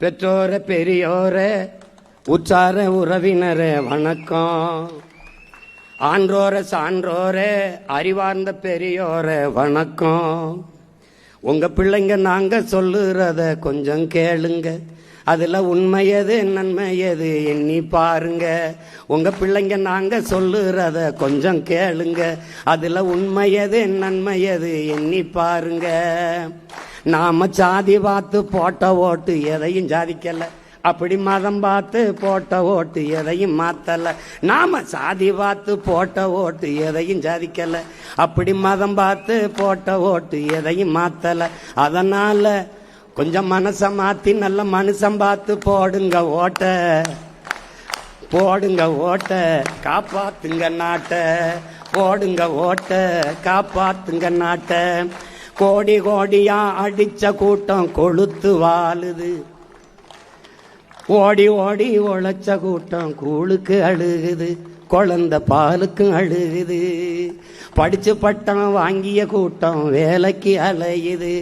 பெற்றோர பெரியோர உற்றார உறவினரே வணக்கம். ஆன்றோர சான்றோரே அறிவார்ந்த பெரியோரே வணக்கம். உங்க பிள்ளைங்க நாங்க சொல்லுறத கொஞ்சம் கேளுங்க, அதுல உண்மை எது நன்மை எது எண்ணி பாருங்க. உங்க பிள்ளைங்க நாங்க சொல்லுறத கொஞ்சம் கேளுங்க, அதுல உண்மை எது நன்மை எது எண்ணி பாருங்க. நாம சாதி பார்த்து போட்ட ஓட்டு எதையும் சாதிக்கல, அப்படி மதம் பார்த்து போட்ட ஓட்டு எதையும் மாத்தல. நாம சாதி பார்த்து போட்ட ஓட்டு எதையும் சாதிக்கல, அப்படி மதம் பார்த்து போட்ட ஓட்டு எதையும் மாத்தல. அதனால கொஞ்சம் மனச மாத்தி நல்ல மனுஷன் பார்த்து போடுங்க ஓட்ட, போடுங்க ஓட்ட, காப்பாத்துங்க நாட்ட. போடுங்க ஓட்ட, காப்பாத்துங்க நாட்ட. கோடி கோடியா அடிச்ச கூட்டம் கொளுத்து வாழுது, ஓடி ஓடி உழைச்ச கூட்டம் கூழுக்கு அழுகுது, குழந்தை பாலுக்கும் அழுகுது. படிச்சு பட்டம் வாங்கிய கூட்டம் வேலைக்கு அலையுது,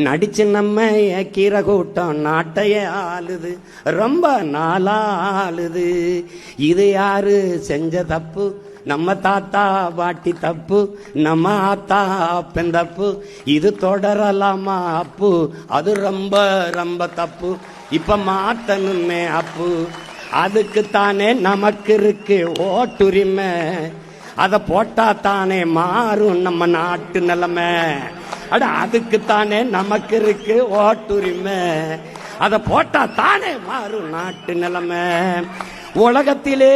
நடிச்சு நம்ம ஏக்கிற கூட்டம் நாட்டைய ஆளுது, ரொம்ப நாளா ஆளுது. இது யாரு செஞ்ச தப்பு? நம்ம தாத்தா பாட்டி தப்பு, நம்ம ஆத்தா அப்பன் தப்பு. இது தொடரலாமா அப்பு? அது ரொம்ப ரொம்ப தப்பு. இப்ப மாத்தணுமே அப்பு. அதுக்குத்தானே நமக்கு இருக்கு ஓட்டுரிமை, அத போட்டா தானே மாறும் நம்ம நாட்டு நிலைமை. அட அதுக்குத்தானே நமக்கு இருக்கு ஓட்டுரிமை, அத போட்டா தானே மாறும் நாட்டு நிலைமை. உலகத்திலே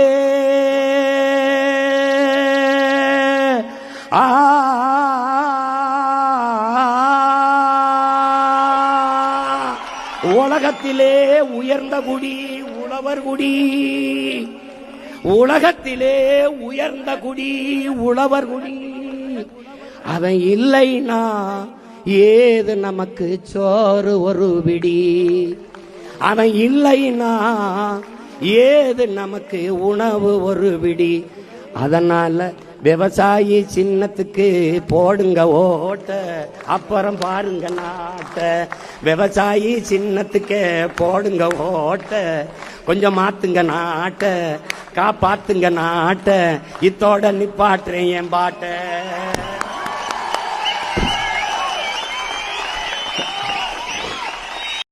உலகத்திலே உயர்ந்த குடி உழவர் குடி, உலகத்திலே உயர்ந்த குடி உழவர் குடி. அவன் இல்லைனா ஏது நமக்கு சோறு ஒரு பிடி, அவன் இல்லைனா ஏது நமக்கு உணவு ஒரு பிடி. அதனால விவசாயி சின்னத்துக்கு போடுங்க ஓட்ட, அப்புறம் பாருங்க நாட்ட. விவசாயி சின்னத்துக்கு போடுங்க ஓட்ட, கொஞ்சம் மாத்துங்க நாட்ட, காப்பாத்துங்க நாட்ட. இத்தோட நிப்பாட்டுறேன் என் பாட்ட.